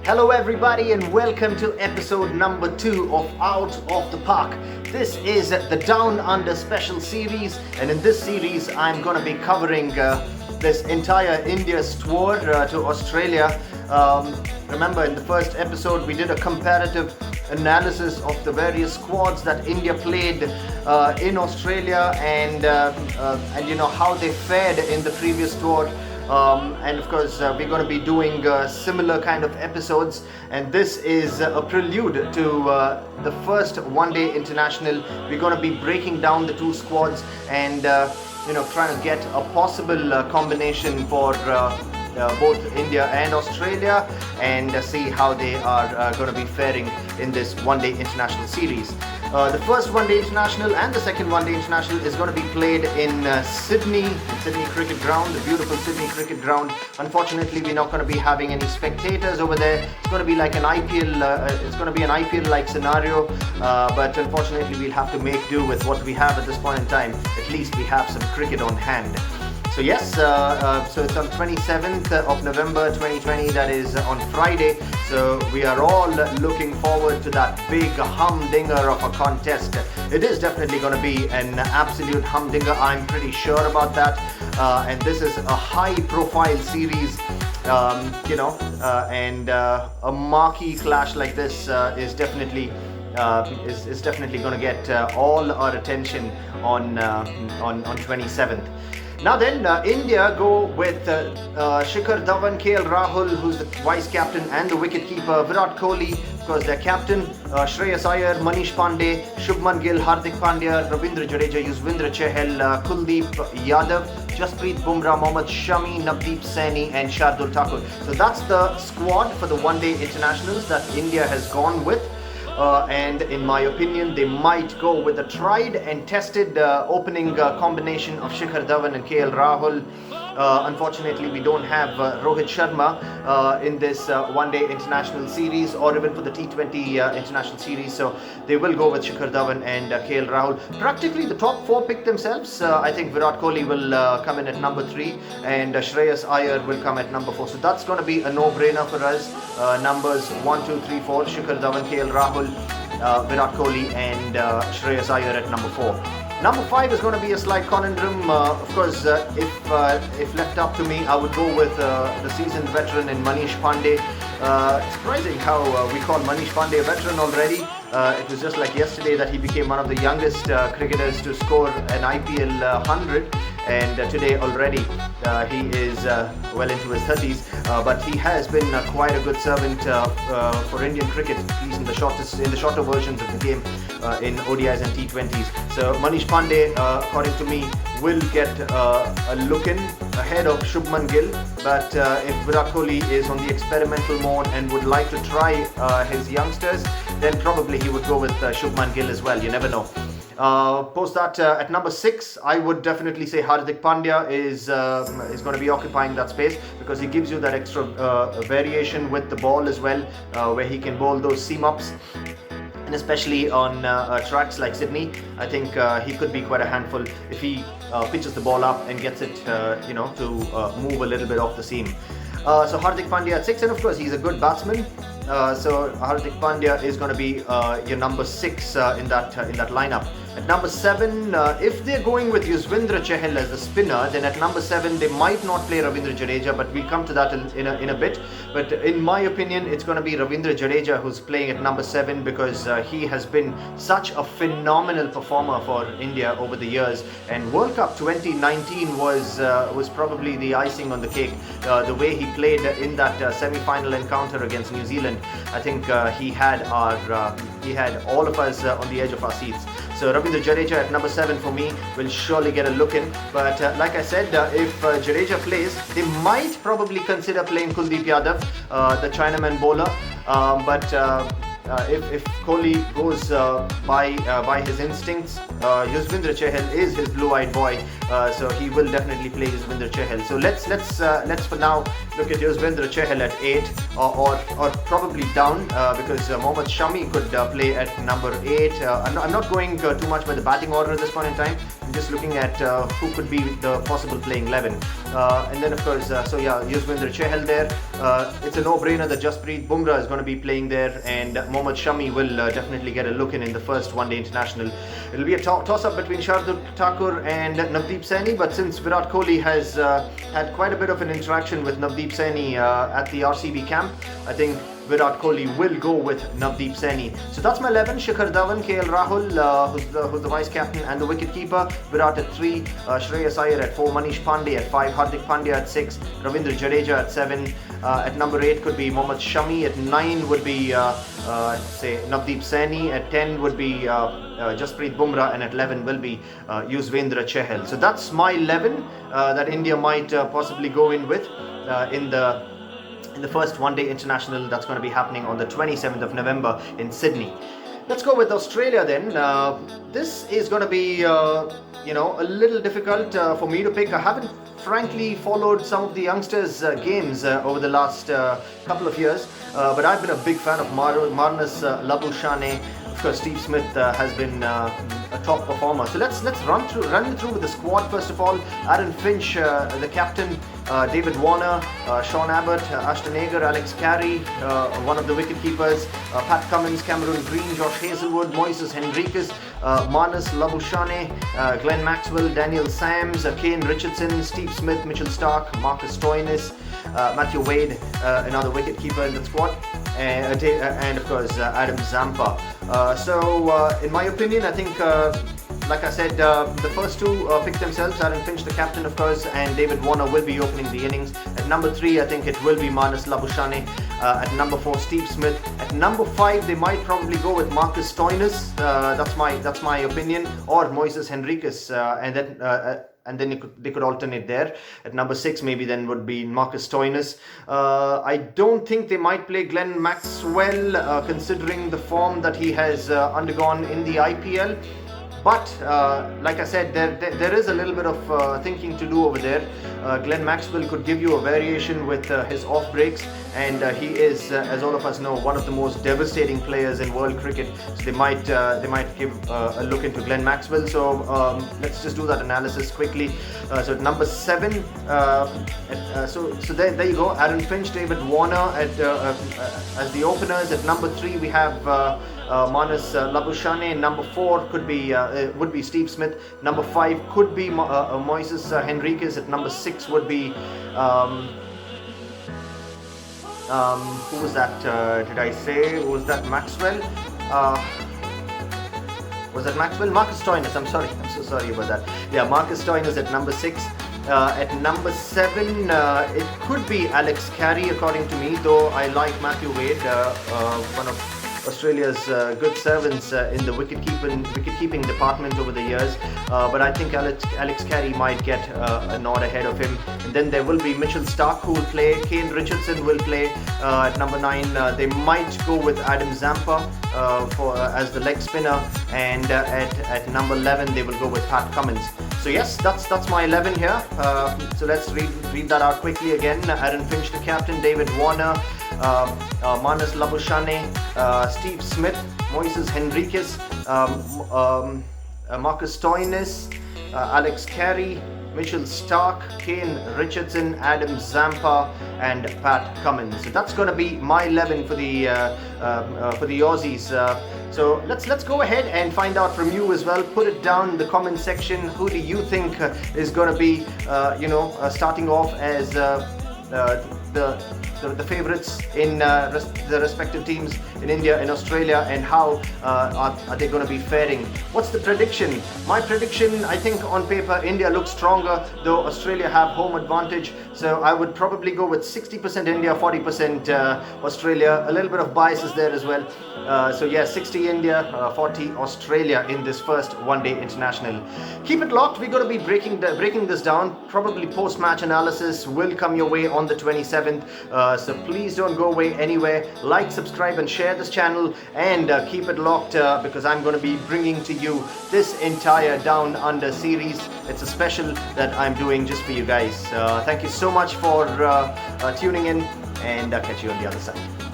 Hello everybody and welcome to episode number 2 of Out of the Park. This is the Down Under special series, and in this series I'm going to be covering this entire India's tour to Australia. Remember, in the first episode we did a comparative analysis of the various squads that India played in Australia and you know how they fared in the previous tour. And of course we're going to be doing similar kind of episodes, and this is a prelude to the first one-day international. We're going to be breaking down the two squads and you know, trying to get a possible combination for both India and Australia, and see how they are going to be faring in this one-day international series. The first one-day international and the second one-day international is going to be played in Sydney Cricket Ground, the beautiful Sydney Cricket Ground. Unfortunately, we're not going to be having any spectators over there. It's going to be like an IPL. It's going to be an IPL-like scenario, but unfortunately, we'll have to make do with what we have at this point in time. At least we have some cricket on hand. So yes, so it's on 27th of November 2020, that is on Friday. So we are all looking forward to that big humdinger of a contest. It is definitely going to be an absolute humdinger, I'm pretty sure about that. And this is a high profile series, you know, and a marquee clash like this is definitely going to get all our attention on 27th. Now then, India go with Shikhar Dhawan, RAHUL, who's the vice captain and the wicket keeper, Virat Kohli, of course their captain, SHREYAS, Manish Pandey, Shubman Gill, Hardik Pandya, Ravindra Jadeja, Yuzvendra Chahal, Kuldeep Yadav, Jasprit Bumrah, Mohammad Shami, Navdeep Saini and Shardul Thakur. So that's the squad for the one-day internationals that India has gone with. And in my opinion, they might go with a tried and tested opening combination of Shikhar Dhawan and Rahul. Unfortunately, we don't have Rohit Sharma in this one-day international series, or even for the T20 international series. So they will go with Shikhar Dhawan and Rahul. Practically the top four pick themselves. I think Virat Kohli will come in at number 3 and SHREYAS IYER will come at number 4. So that's going to be a no-brainer for us. Numbers 1, 2, 3, 4, Shikhar Dhawan, Rahul, Virat Kohli and SHREYAS IYER at number 4. Number 5 is going to be a slight conundrum. Of course, if left up to me, I would go with the seasoned veteran in Manish Pandey. Surprising how we call Manish Pandey a veteran already. It was just like yesterday that he became one of the youngest cricketers to score an IPL 100, and today already he is well into his 30s, but he has been quite a good servant for Indian cricket, at least in the shorter versions of the game, in ODIs and T20s. So Manish Pandey, according to me, will get a look in ahead of Shubman Gill, but if Virat Kohli is on the experimental mode and would like to try his youngsters, then probably he would go with Shubman Gill as well. You never know. Post that at number 6, I would definitely say Hardik Pandya is going to be occupying that space, because he gives you that extra variation with the ball as well, where he can bowl those seam-ups. And especially on tracks like Sydney, I think he could be quite a handful if he pitches the ball up and gets it, you know, to move a little bit off the seam. So Hardik Pandya at 6, and of course he's a good batsman. So Hardik Pandya is going to be your number 6 in that lineup. At number 7, if they're going with Yuzvendra Chahal as the spinner, then at number 7 they might not play Ravindra Jadeja, but we'll come to that in a bit. But in my opinion, it's going to be Ravindra Jadeja who's playing at number 7, because he has been such a phenomenal performer for India over the years, and World Cup 2019 was probably the icing on the cake. The way he played in that semi-final encounter against New Zealand, I think he had all of us on the edge of our seats. So Ravindra Jadeja at number 7 for me will surely get a look in. But like I said, if Jadeja plays, they might probably consider playing Kuldeep Yadav, the Chinaman bowler. But if Kohli goes by his instincts, Yuzvendra Chahal is his blue-eyed boy, so he will definitely play Yuzvendra Chahal. So let's for now look at Yuzvendra Chahal at 8, or probably down, because Mohammad Shami could play at number 8. I'm not going too much by the batting order at this point in time. just looking at who could be the possible playing 11. And then of course, Yuzvendra Chahal there. It's a no-brainer that Jasprit Bumrah is going to be playing there, and Mohammad Shami will definitely get a look in the first one-day international. It'll be a toss-up between Shardul Thakur and Navdeep Saini, but since Virat Kohli has had quite a bit of an interaction with Navdeep Saini at the RCB camp, I think Virat Kohli will go with Navdeep Saini. So that's my 11. Shikhar Dhawan, Rahul, who's the vice captain and the wicket keeper. Virat at 3, Shreyas Iyer at 4, Manish Pandey at 5, Hardik Pandya at 6, Ravindra Jadeja at 7. At number 8 could be Mohammad Shami. At 9 would be say Navdeep Saini. At 10 would be Jasprit Bumrah, and at 11 will be Yuzvendra Chahal. So that's my 11 that India might possibly go in with in the first one-day international that's going to be happening on the 27th of November in Sydney. Let's go with Australia then. This is going to be, a little difficult for me to pick. I haven't frankly followed some of the youngsters' games over the last couple of years, but I've been a big fan of Marnus Labuschagne. Of course, Steve Smith has been a top performer. So let's run through with the squad first of all. Aaron Finch, the captain. David Warner, Sean Abbott, Ashton Agar, Alex Carey, one of the wicket keepers, Pat Cummins, Cameron Green, Josh Hazelwood, Moises Henriques, Marnus Labuschagne, Glenn Maxwell, Daniel Sams, Kane Richardson, Steve Smith, Mitchell Starc, Marcus Stoinis, Matthew Wade, another wicket keeper in the squad, and of course Adam Zampa. In my opinion, I think like I said, the first two pick themselves. Aaron Finch, the captain, of course, and David Warner will be opening the innings. At number 3, I think it will be Marnus Labuschagne. At number 4, Steve Smith. At number 5, they might probably go with Marcus Stoinis. That's my opinion, or Moises Henriques, and then they could alternate there. At number 6, maybe then would be Marcus Stoinis. I don't think they might play Glenn Maxwell, considering the form that he has undergone in the IPL. But like I said, there is a little bit of thinking to do over there. Glenn Maxwell could give you a variation with his off breaks, and he is, as all of us know, one of the most devastating players in world cricket. So they might give a look into Glenn Maxwell. So let's just do that analysis quickly. So at number 7, so there you go. Aaron Finch, David Warner as the openers. At number 3, we have Marnus Labuschagne. Number 4 would be Steve Smith. Number 5 could be Moises Henriques. At number 6 would be who was that? Did I say? Was that Maxwell? Was that Maxwell? Marcus Stoinis. I'm so sorry about that. Yeah, Marcus Stoinis at number 6. At number 7, it could be Alex Carey, according to me, though I like Matthew Wade, one of Australia's good servants in the wicket-keeping department over the years, but I think Alex Carey might get a nod ahead of him. And then there will be Mitchell Starc who will play. Kane Richardson will play at number 9. They might go with Adam Zampa as the leg spinner, and at number 11 they will go with Pat Cummins. So yes, that's my 11 here. So let's read that out quickly again. Aaron Finch, the captain. David Warner, Marnus Labuschagne, Steve Smith, Moises Henriques, Marcus Stoinis, Alex Carey, Mitchell Starc, Kane Richardson, Adam Zampa, and Pat Cummins. So that's going to be my 11 for the Aussies. So let's go ahead and find out from you as well. Put it down in the comment section. Who do you think is going to be, starting off as the favorites in the respective teams in India and Australia, and how are they going to be faring? What's the prediction? My prediction, I think on paper India looks stronger, though Australia have home advantage, so I would probably go with 60% India, 40% Australia. A little bit of bias is there as well. So yeah, 60 India, 40 Australia in this first one-day international. Keep it locked. We're going to be breaking this down. Probably post-match analysis will come your way on the 27th. So please don't go away anywhere. Like, subscribe, and share this channel, and keep it locked because I'm going to be bringing to you this entire Down Under series. It's a special that I'm doing just for you guys. Thank you so much for tuning in, and I'll catch you on the other side.